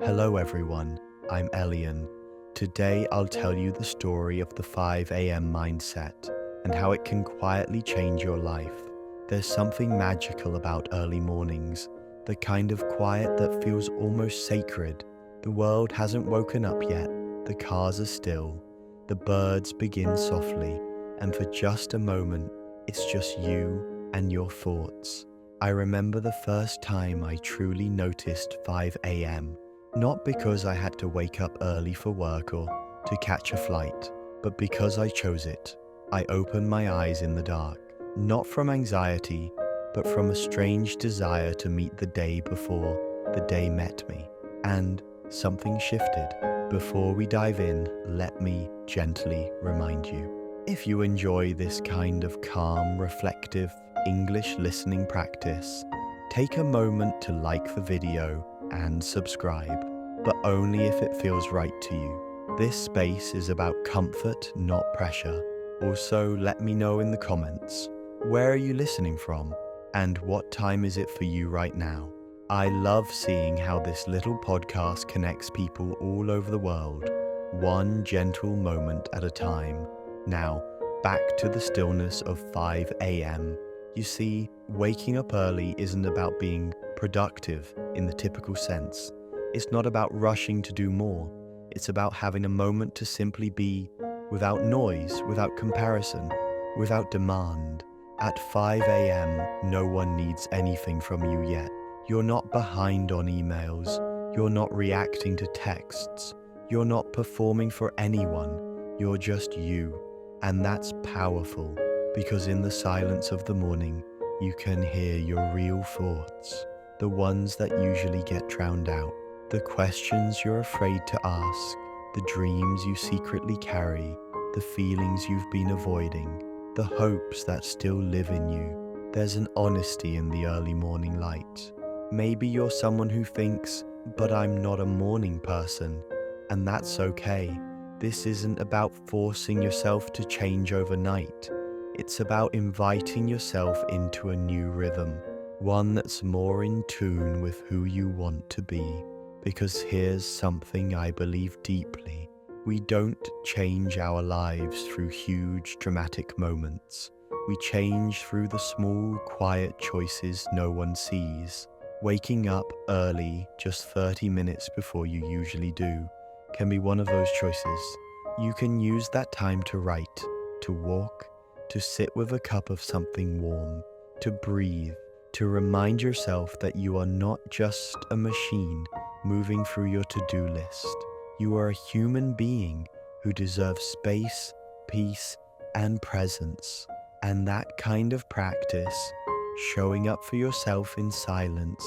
Hello everyone, I'm Elian. Today I'll tell you the story of the 5 a.m. mindset and how it can quietly change your life. There's something magical about early mornings, the kind of quiet that feels almost sacred. The world hasn't woken up yet, the cars are still, the birds begin softly, and for just a moment, it's just you and your thoughts. I remember the first time I truly noticed 5 a.m. Not because I had to wake up early for work or to catch a flight, but because I chose it. I opened my eyes in the dark, not from anxiety, but from a strange desire to meet the day before the day met me. And something shifted. Before we dive in, let me gently remind you. If you enjoy this kind of calm, reflective English listening practice, take a moment to like the video and subscribe, but only if it feels right to you. This space is about comfort, not pressure. Also, let me know in the comments, where are you listening from and what time is it for you right now? I love seeing how this little podcast connects people all over the world, one gentle moment at a time. Now, back to the stillness of 5 a.m. You see, waking up early isn't about being productive in the typical sense. It's not about rushing to do more. It's about having a moment to simply be, without noise, without comparison, without demand. At 5 a.m., no one needs anything from you yet. You're not behind on emails. You're not reacting to texts. You're not performing for anyone. You're just you. And that's powerful, because in the silence of the morning, you can hear your real thoughts, the ones that usually get drowned out, the questions you're afraid to ask, the dreams you secretly carry, the feelings you've been avoiding, the hopes that still live in you. There's an honesty in the early morning light. Maybe you're someone who thinks, but I'm not a morning person, and that's okay. This isn't about forcing yourself to change overnight. It's about inviting yourself into a new rhythm, one that's more in tune with who you want to be. Because here's something I believe deeply. We don't change our lives through huge, dramatic moments. We change through the small, quiet choices no one sees. Waking up early, just 30 minutes before you usually do, can be one of those choices. You can use that time to write, to walk, to sit with a cup of something warm, to breathe, to remind yourself that you are not just a machine moving through your to-do list. You are a human being who deserves space, peace, and presence. And that kind of practice, showing up for yourself in silence,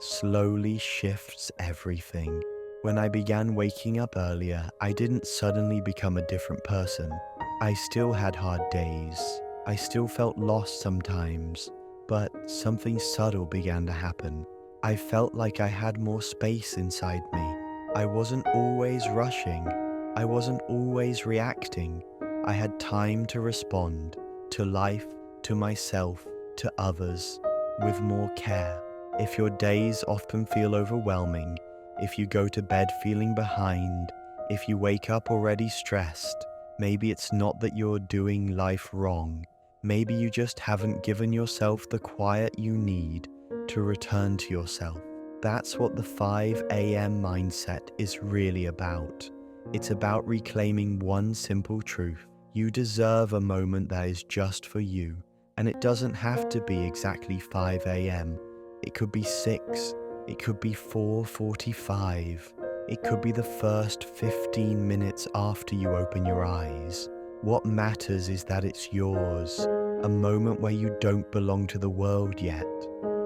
slowly shifts everything. When I began waking up earlier, I didn't suddenly become a different person. I still had hard days. I still felt lost sometimes, but something subtle began to happen. I felt like I had more space inside me. I wasn't always rushing. I wasn't always reacting. I had time to respond to life, to myself, to others, with more care. If your days often feel overwhelming, if you go to bed feeling behind, if you wake up already stressed, maybe it's not that you're doing life wrong. Maybe you just haven't given yourself the quiet you need to return to yourself. That's what the 5 a.m. mindset is really about. It's about reclaiming one simple truth. You deserve a moment that is just for you. And it doesn't have to be exactly 5 a.m. It could be 6. It could be 4:45. It could be the first 15 minutes after you open your eyes. What matters is that it's yours. A moment where you don't belong to the world yet.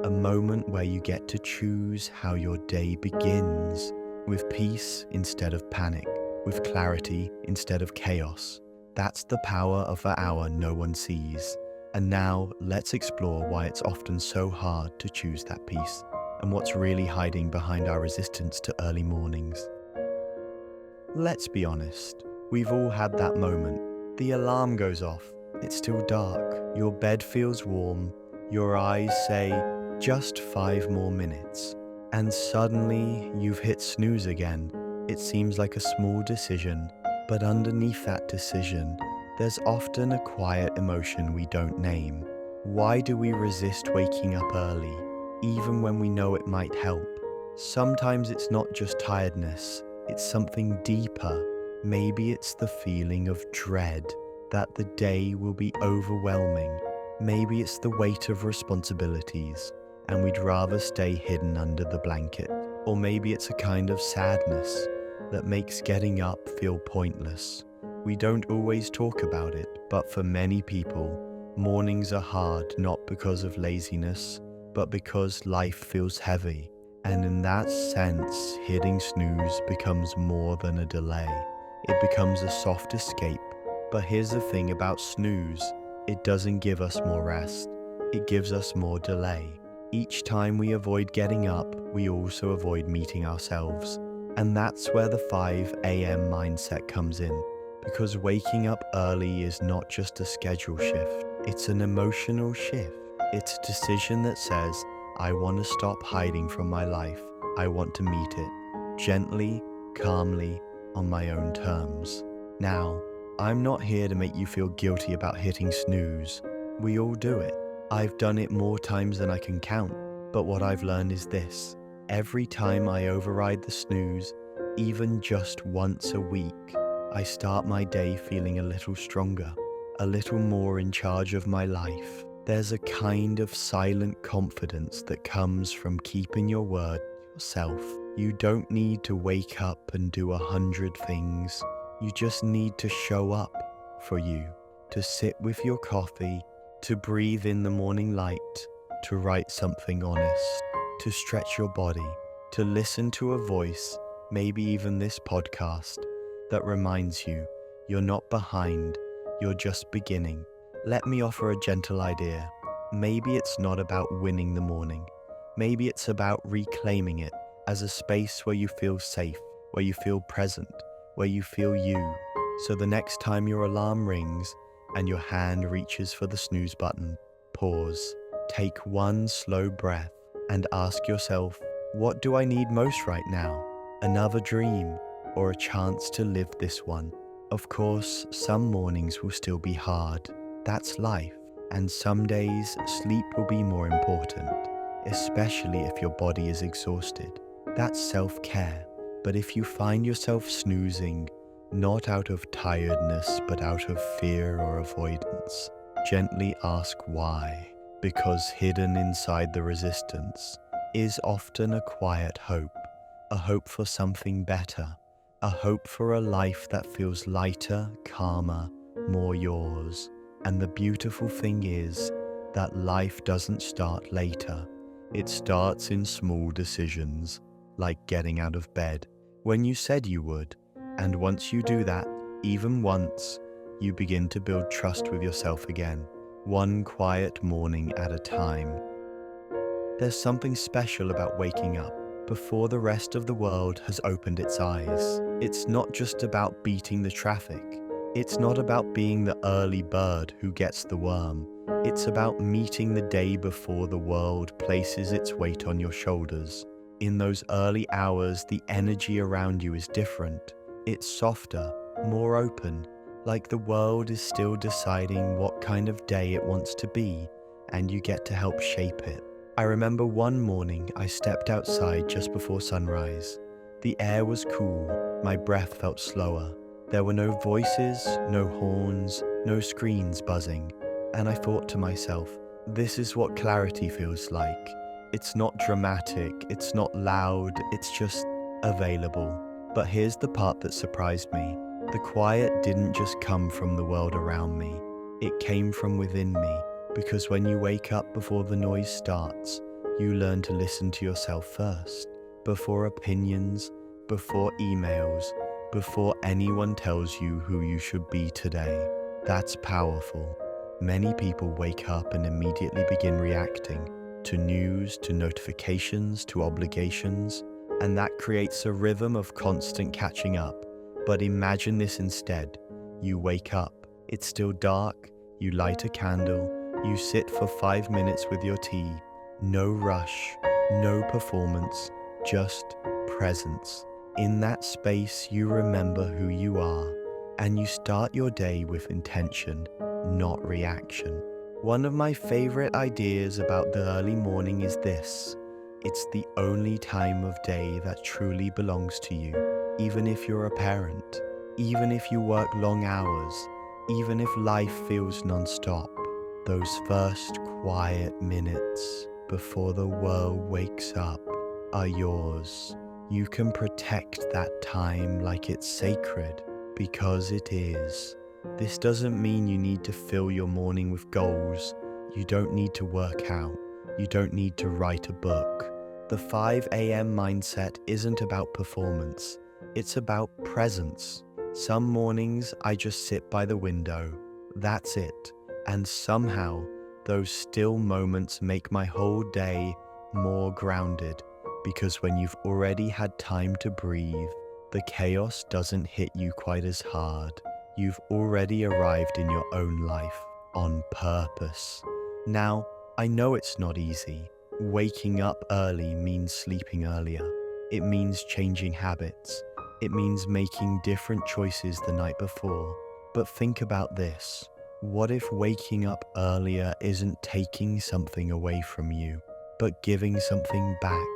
A moment where you get to choose how your day begins, with peace instead of panic, with clarity instead of chaos. That's the power of the hour no one sees. And now, let's explore why it's often so hard to choose that peace, and what's really hiding behind our resistance to early mornings. Let's be honest, we've all had that moment. The alarm goes off, it's still dark, your bed feels warm, your eyes say, just 5 more minutes. And suddenly you've hit snooze again. It seems like a small decision, but underneath that decision, there's often a quiet emotion we don't name. Why do we resist waking up early, even when we know it might help? Sometimes it's not just tiredness, it's something deeper. Maybe it's the feeling of dread that the day will be overwhelming. Maybe it's the weight of responsibilities, and we'd rather stay hidden under the blanket. Or maybe it's a kind of sadness that makes getting up feel pointless. We don't always talk about it, but for many people, mornings are hard not because of laziness, but because life feels heavy. And in that sense, hitting snooze becomes more than a delay. It becomes a soft escape. But here's the thing about snooze, it doesn't give us more rest. It gives us more delay. Each time we avoid getting up, we also avoid meeting ourselves. And that's where the 5 a.m. mindset comes in. Because waking up early is not just a schedule shift, it's an emotional shift. It's a decision that says, I want to stop hiding from my life. I want to meet it, gently, calmly, on my own terms. Now, I'm not here to make you feel guilty about hitting snooze. We all do it. I've done it more times than I can count. But what I've learned is this. Every time I override the snooze, even just once a week, I start my day feeling a little stronger, a little more in charge of my life. There's a kind of silent confidence that comes from keeping your word to yourself. You don't need to wake up and do 100 things. You just need to show up for you, to sit with your coffee, to breathe in the morning light, to write something honest, to stretch your body, to listen to a voice, maybe even this podcast, that reminds you you're not behind, you're just beginning. Let me offer a gentle idea. Maybe it's not about winning the morning. Maybe it's about reclaiming it as a space where you feel safe, where you feel present, where you feel you. So the next time your alarm rings and your hand reaches for the snooze button, pause, take one slow breath, and ask yourself, what do I need most right now? Another dream, or a chance to live this one? Of course, some mornings will still be hard. That's life. And some days, sleep will be more important, especially if your body is exhausted. That's self-care. But if you find yourself snoozing, not out of tiredness, but out of fear or avoidance, gently ask why. Because hidden inside the resistance is often a quiet hope, a hope for something better, a hope for a life that feels lighter, calmer, more yours. And the beautiful thing is that life doesn't start later. It starts in small decisions, like getting out of bed when you said you would. And once you do that, even once, you begin to build trust with yourself again, one quiet morning at a time. There's something special about waking up before the rest of the world has opened its eyes. It's not just about beating the traffic. It's not about being the early bird who gets the worm. It's about meeting the day before the world places its weight on your shoulders. In those early hours, the energy around you is different. It's softer, more open, like the world is still deciding what kind of day it wants to be, and you get to help shape it. I remember one morning I stepped outside just before sunrise. The air was cool, my breath felt slower. There were no voices, no horns, no screens buzzing, and I thought to myself, this is what clarity feels like. It's not dramatic, it's not loud, it's just available. But here's the part that surprised me. The quiet didn't just come from the world around me, it came from within me, because when you wake up before the noise starts, you learn to listen to yourself first, before opinions, before emails, before anyone tells you who you should be today. That's powerful. Many people wake up and immediately begin reacting to news, to notifications, to obligations, and that creates a rhythm of constant catching up. But imagine this instead. You wake up, it's still dark, you light a candle, you sit for 5 minutes with your tea. No rush, no performance, just presence. In that space, you remember who you are, and you start your day with intention, not reaction. One of my favorite ideas about the early morning is this: it's the only time of day that truly belongs to you. Even if you're a parent, even if you work long hours, even if life feels non-stop, those first quiet minutes before the world wakes up are yours. You can protect that time like it's sacred, because it is. This doesn't mean you need to fill your morning with goals. You don't need to work out. You don't need to write a book. The 5 a.m. mindset isn't about performance. It's about presence. Some mornings I just sit by the window. That's it. And somehow, those still moments make my whole day more grounded. Because when you've already had time to breathe, the chaos doesn't hit you quite as hard. You've already arrived in your own life on purpose. Now, I know it's not easy. Waking up early means sleeping earlier. It means changing habits. It means making different choices the night before. But think about this. What if waking up earlier isn't taking something away from you, but giving something back?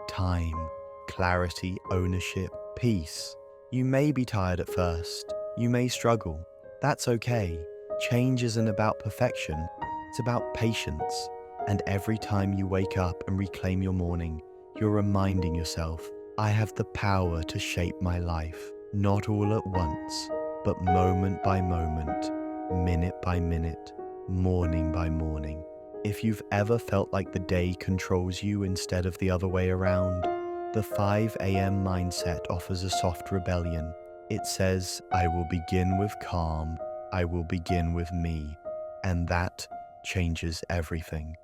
Time, clarity, ownership, peace. You may be tired at first. You may struggle. That's okay. Change isn't about perfection. It's about patience. And every time you wake up and reclaim your morning, you're reminding yourself, I have the power to shape my life, not all at once, but moment by moment, minute by minute, morning by morning. If you've ever felt like the day controls you instead of the other way around, the 5 a.m. mindset offers a soft rebellion. It says, I will begin with calm, I will begin with me, and that changes everything.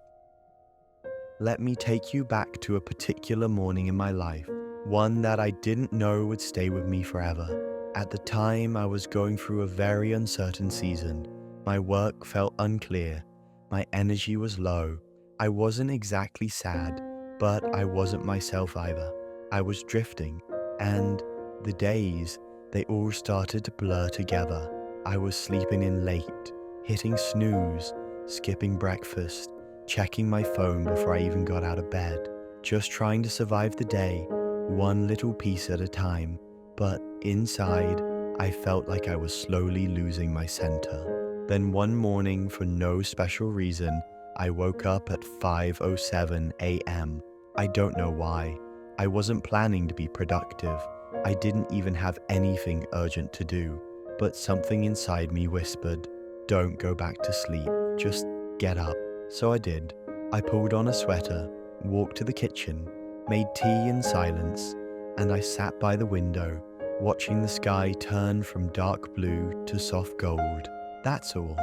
Let me take you back to a particular morning in my life, one that I didn't know would stay with me forever. At the time, I was going through a very uncertain season. My work felt unclear. My energy was low. I wasn't exactly sad, but I wasn't myself either. I was drifting, and the days, they all started to blur together. I was sleeping in late, hitting snooze, skipping breakfast, checking my phone before I even got out of bed, just trying to survive the day, one little piece at a time. But inside, I felt like I was slowly losing my center. Then one morning, for no special reason, I woke up at 5:07 a.m. I don't know why. I wasn't planning to be productive. I didn't even have anything urgent to do. But something inside me whispered, don't go back to sleep, just get up. So I did. I pulled on a sweater, walked to the kitchen, made tea in silence, and I sat by the window, watching the sky turn from dark blue to soft gold. That's all.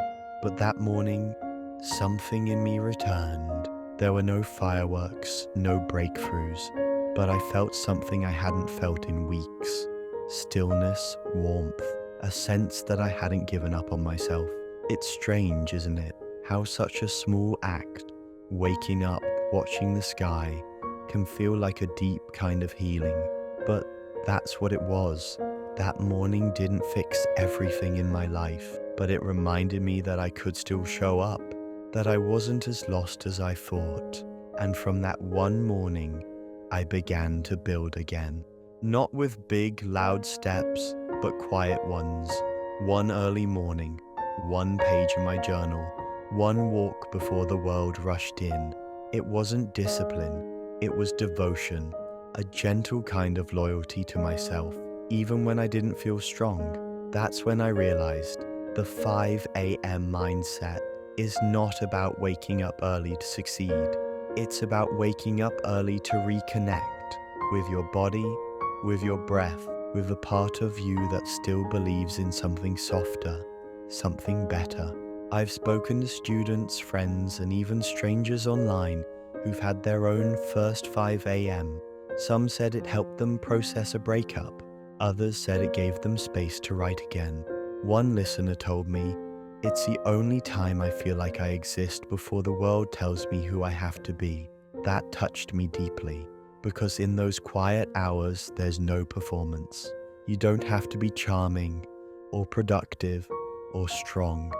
But that morning, something in me returned. There were no fireworks, no breakthroughs, but I felt something I hadn't felt in weeks. Stillness, warmth, a sense that I hadn't given up on myself. It's strange, isn't it? How such a small act, waking up, watching the sky, can feel like a deep kind of healing. But that's what it was. That morning didn't fix everything in my life, but it reminded me that I could still show up, that I wasn't as lost as I thought. And from that one morning, I began to build again. Not with big, loud steps, but quiet ones. One early morning, one page in my journal, one walk before the world rushed in. It wasn't discipline, it was devotion, a gentle kind of loyalty to myself, even when I didn't feel strong. That's when I realized the 5 a.m. mindset is not about waking up early to succeed. It's about waking up early to reconnect with your body, with your breath, with a part of you that still believes in something softer, something better. I've spoken to students, friends, and even strangers online who've had their own first 5 a.m. Some said it helped them process a breakup. Others said it gave them space to write again. One listener told me, it's the only time I feel like I exist before the world tells me who I have to be. That touched me deeply, because in those quiet hours, there's no performance. You don't have to be charming or productive or strong.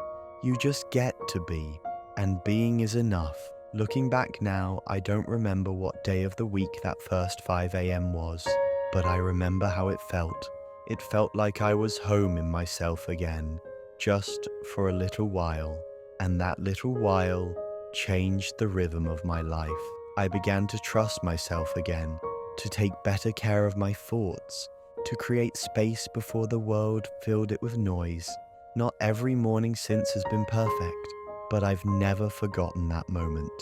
You just get to be, and being is enough. Looking back now, I don't remember what day of the week that first 5 a.m. was, but I remember how it felt. It felt like I was home in myself again, just for a little while, and that little while changed the rhythm of my life. I began to trust myself again, to take better care of my thoughts, to create space before the world filled it with noise. Not every morning since has been perfect, but I've never forgotten that moment,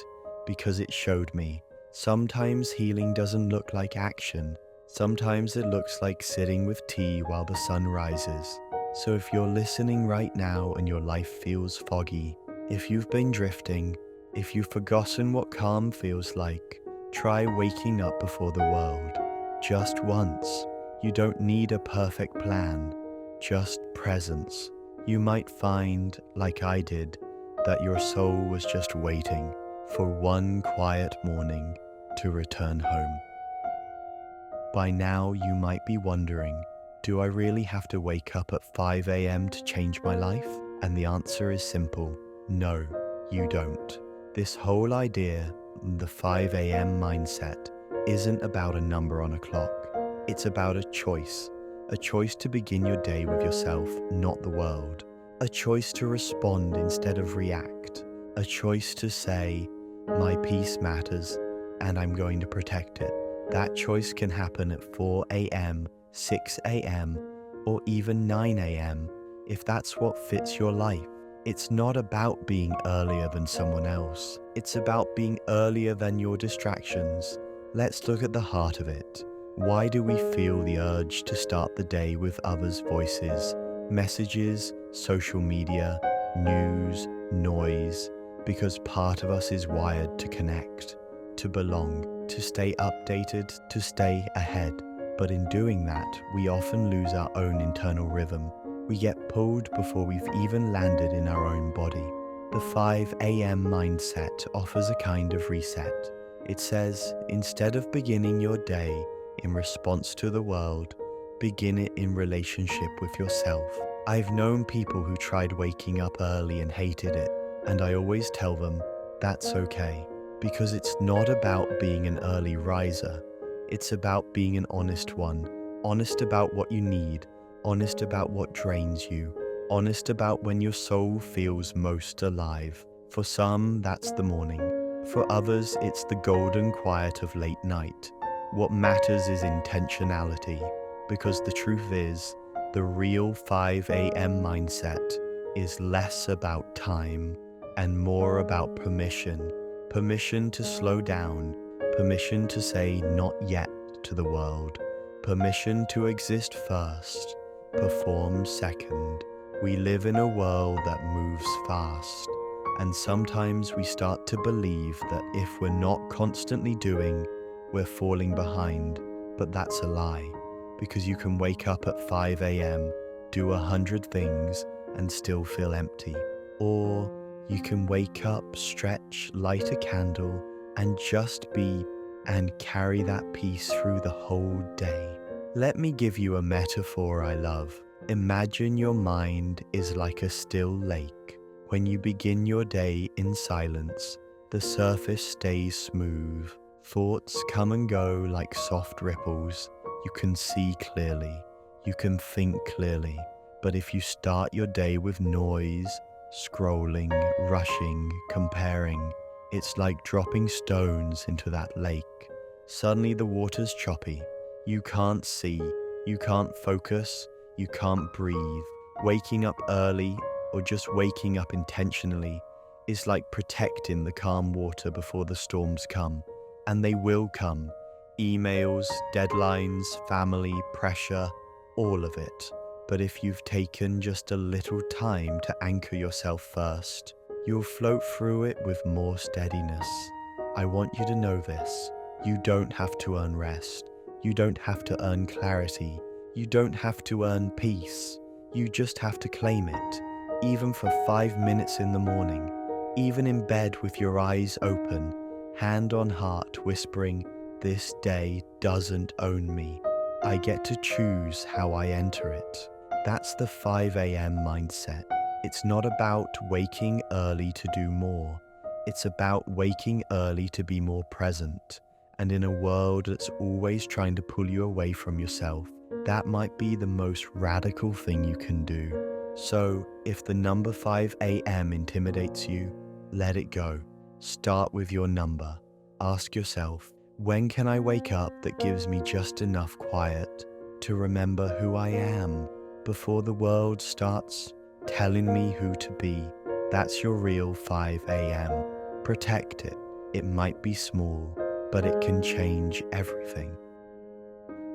because it showed me sometimes healing doesn't look like action. Sometimes it looks like sitting with tea while the sun rises. So if you're listening right now and your life feels foggy, if you've been drifting, if you've forgotten what calm feels like, try waking up before the world. Just once. You don't need a perfect plan, just presence. You might find, like I did, that your soul was just waiting for one quiet morning to return home. By now, you might be wondering, do I really have to wake up at 5 a.m. to change my life? And the answer is simple: no, you don't. This whole idea, the 5 a.m. mindset, isn't about a number on a clock. It's about a choice to begin your day with yourself, not the world. A choice to respond instead of react. A choice to say, my peace matters, and I'm going to protect it. That choice can happen at 4 a.m., 6 a.m., or even 9 a.m. if that's what fits your life. It's not about being earlier than someone else. It's about being earlier than your distractions. Let's look at the heart of it. Why do we feel the urge to start the day with others' voices, messages, social media, news, noise? Because part of us is wired to connect, to belong, to stay updated, to stay ahead. But in doing that, we often lose our own internal rhythm. We get pulled before we've even landed in our own body. The 5 a.m. mindset offers a kind of reset. It says, instead of beginning your day in response to the world, begin it in relationship with yourself. I've known people who tried waking up early and hated it, and I always tell them, that's okay, because it's not about being an early riser. It's about being an honest one, honest about what you need, honest about what drains you, honest about when your soul feels most alive. For some, that's the morning. For others, it's the golden quiet of late night. What matters is intentionality, because the truth is, the real 5 a.m. mindset is less about time and more about permission. Permission to slow down, permission to say not yet to the world, permission to exist first, perform second. We live in a world that moves fast, and sometimes we start to believe that if we're not constantly doing, we're falling behind. But that's a lie, because you can wake up at 5 a.m., do 100 things, and still feel empty. Or you can wake up, stretch, light a candle, and just be, and carry that peace through the whole day. Let me give you a metaphor I love. Imagine your mind is like a still lake. When you begin your day in silence, the surface stays smooth. Thoughts come and go like soft ripples. You can see clearly. You can think clearly. But if you start your day with noise, scrolling, rushing, comparing, it's like dropping stones into that lake. Suddenly the water's choppy. You can't see, you can't focus, you can't breathe. Waking up early, or just waking up intentionally, is like protecting the calm water before the storms come. And they will come. Emails, deadlines, family, pressure, all of it. But if you've taken just a little time to anchor yourself first, you'll float through it with more steadiness. I want you to know this. You don't have to earn rest. You don't have to earn clarity. You don't have to earn peace. You just have to claim it, even for 5 minutes in the morning, even in bed with your eyes open, hand on heart whispering, This day doesn't own me. I get to choose how I enter it. That's the 5 a.m. mindset. It's not about waking early to do more. It's about waking early to be more present. And in a world that's always trying to pull you away from yourself, that might be the most radical thing you can do. So, if the number 5 a.m. intimidates you, let it go. Start with your number. Ask yourself, when can I wake up that gives me just enough quiet to remember who I am before the world starts telling me who to be? That's your real 5 a.m. Protect it. It might be small, but it can change everything.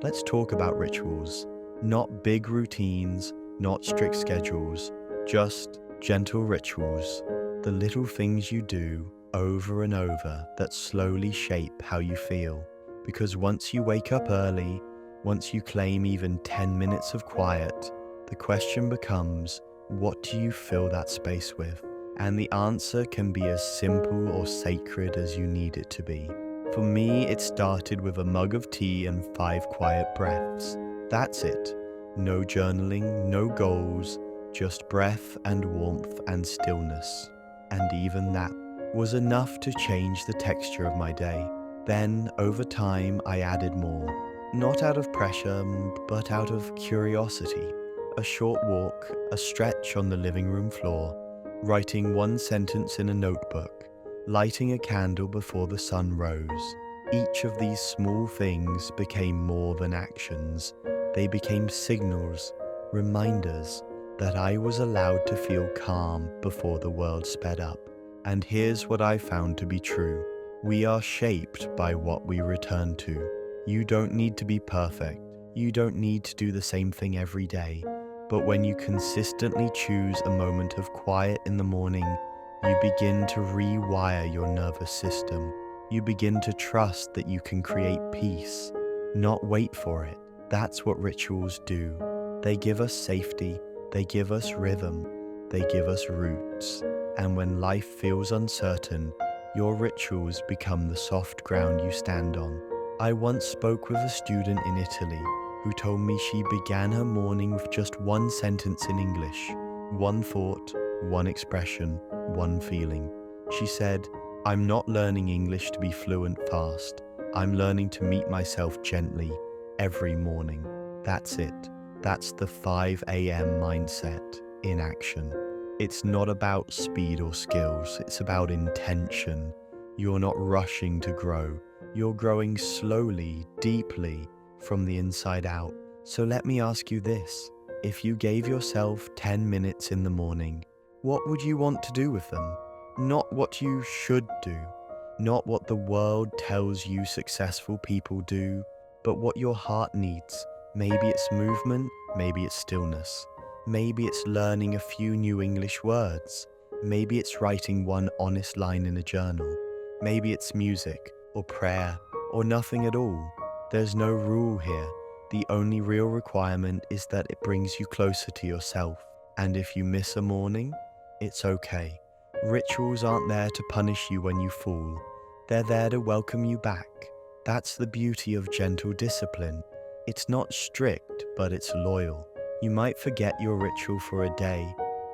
Let's talk about rituals. Not big routines, not strict schedules, just gentle rituals. The little things you do over and over that slowly shape how you feel. Because once you wake up early, once you claim even 10 minutes of quiet, the question becomes, what do you fill that space with? And the answer can be as simple or sacred as you need it to be. For me, it started with a mug of tea and 5 quiet breaths. That's it. No journaling, no goals, just breath and warmth and stillness. And even that was enough to change the texture of my day. Then, over time, I added more. Not out of pressure, but out of curiosity. A short walk, a stretch on the living room floor, writing one sentence in a notebook, lighting a candle before the sun rose. Each of these small things became more than actions. They became signals, reminders that I was allowed to feel calm before the world sped up. And here's what I found to be true. We are shaped by what we return to. You don't need to be perfect. You don't need to do the same thing every day. But when you consistently choose a moment of quiet in the morning, you begin to rewire your nervous system. You begin to trust that you can create peace, not wait for it. That's what rituals do. They give us safety, they give us rhythm, they give us roots. And when life feels uncertain, your rituals become the soft ground you stand on. I once spoke with a student in Italy who told me she began her morning with just one sentence in English, one thought, one expression, one feeling. She said, "I'm not learning English to be fluent fast. I'm learning to meet myself gently every morning." That's it. That's the 5 a.m. mindset in action. It's not about speed or skills, it's about intention. You're not rushing to grow. You're growing slowly, deeply, from the inside out. So let me ask you this. If you gave yourself 10 minutes in the morning, what would you want to do with them? Not what you should do, not what the world tells you successful people do, but what your heart needs. Maybe it's movement, maybe it's stillness. Maybe it's learning a few new English words. Maybe it's writing one honest line in a journal. Maybe it's music, or prayer, or nothing at all. There's no rule here. The only real requirement is that it brings you closer to yourself. And if you miss a morning, it's okay. Rituals aren't there to punish you when you fall. They're there to welcome you back. That's the beauty of gentle discipline. It's not strict, but it's loyal. You might forget your ritual for a day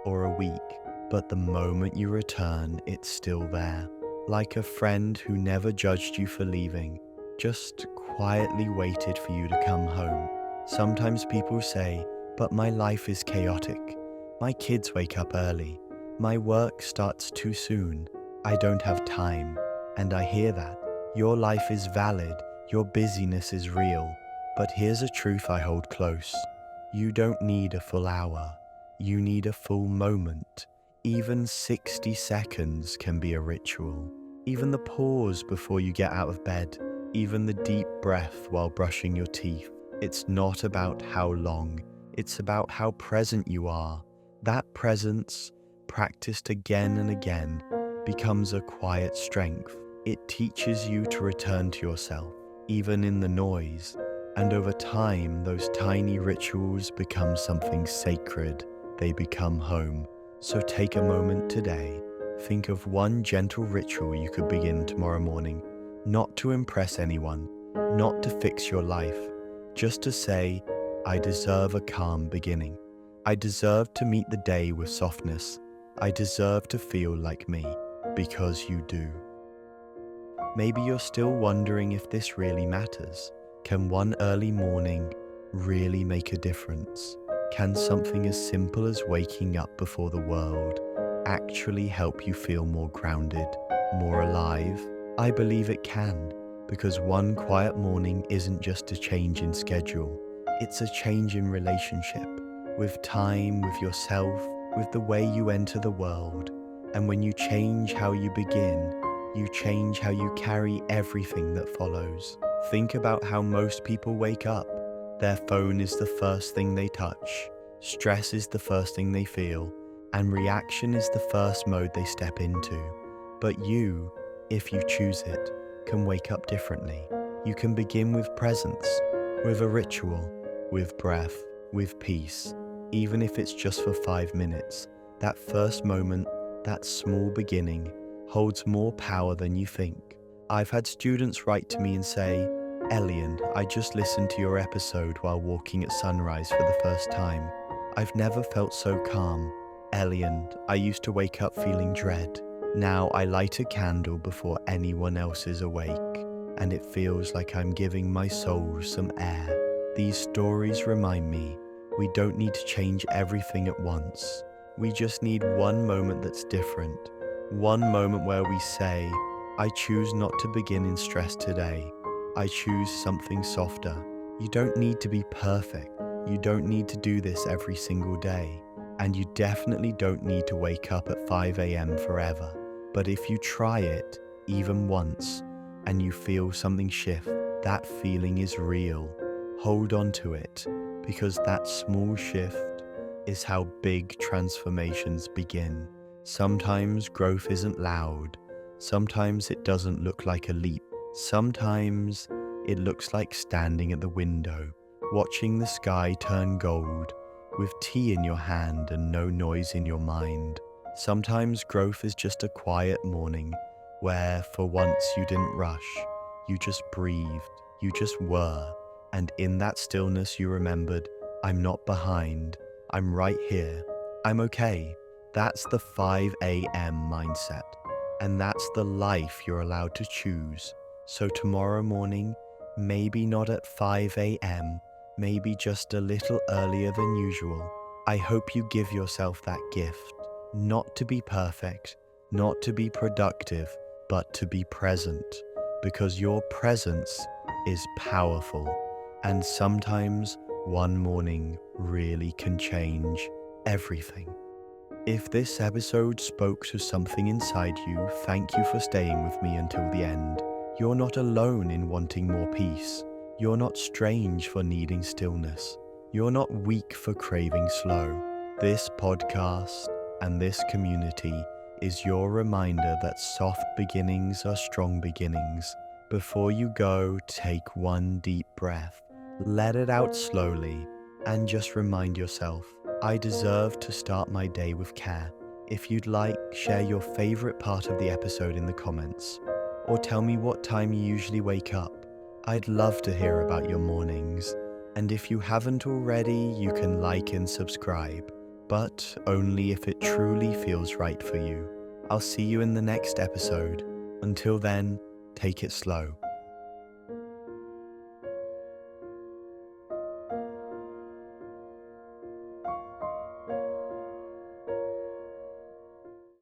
or a week, but the moment you return, it's still there. Like a friend who never judged you for leaving, just quietly waited for you to come home. Sometimes people say, "But my life is chaotic. My kids wake up early. My work starts too soon. I don't have time." And I hear that. Your life is valid. Your busyness is real. But here's a truth I hold close. You don't need a full hour. You need a full moment. Even 60 seconds can be a ritual. Even the pause before you get out of bed. Even the deep breath while brushing your teeth. It's not about how long. It's about how present you are. That presence, practiced again and again, becomes a quiet strength. It teaches you to return to yourself, even in the noise. And over time, those tiny rituals become something sacred. They become home. So take a moment today. Think of one gentle ritual you could begin tomorrow morning. Not to impress anyone, not to fix your life, just to say, I deserve a calm beginning. I deserve to meet the day with softness. I deserve to feel like me, because you do. Maybe you're still wondering if this really matters. Can one early morning really make a difference? Can something as simple as waking up before the world actually help you feel more grounded, more alive? I believe it can, because one quiet morning isn't just a change in schedule. It's a change in relationship, with time, with yourself, with the way you enter the world. And when you change how you begin, you change how you carry everything that follows. Think about how most people wake up. Their phone is the first thing they touch, stress is the first thing they feel, and reaction is the first mode they step into. But you, if you choose it, can wake up differently. You can begin with presence, with a ritual, with breath, with peace, even if it's just for 5 minutes. That first moment, that small beginning, holds more power than you think. I've had students write to me and say, Elian, I just listened to your episode while walking at sunrise for the first time. I've never felt so calm. Elian, I used to wake up feeling dread. Now I light a candle before anyone else is awake, and it feels like I'm giving my soul some air. These stories remind me we don't need to change everything at once. We just need one moment that's different. One moment where we say, I choose not to begin in stress today. I choose something softer. You don't need to be perfect. You don't need to do this every single day. And you definitely don't need to wake up at 5 a.m. forever. But if you try it, even once, and you feel something shift, that feeling is real. Hold on to it, because that small shift is how big transformations begin. Sometimes growth isn't loud. Sometimes it doesn't look like a leap. Sometimes it looks like standing at the window, watching the sky turn gold, with tea in your hand and no noise in your mind. Sometimes growth is just a quiet morning where for once you didn't rush, you just breathed, you just were, and in that stillness you remembered, I'm not behind, I'm right here, I'm okay. That's the 5 a.m. mindset, and that's the life you're allowed to choose. So tomorrow morning, maybe not at 5 a.m., maybe just a little earlier than usual, I hope you give yourself that gift, not to be perfect, not to be productive, but to be present, because your presence is powerful, and sometimes one morning really can change everything. If this episode spoke to something inside you, thank you for staying with me until the end. You're not alone in wanting more peace. You're not strange for needing stillness. You're not weak for craving slow. This podcast and this community is your reminder that soft beginnings are strong beginnings. Before you go, take one deep breath. Let it out slowly and just remind yourself, I deserve to start my day with care. If you'd like, share your favorite part of the episode in the comments, or tell me what time you usually wake up. I'd love to hear about your mornings. And if you haven't already, you can like and subscribe, but only if it truly feels right for you. I'll see you in the next episode. Until then, take it slow.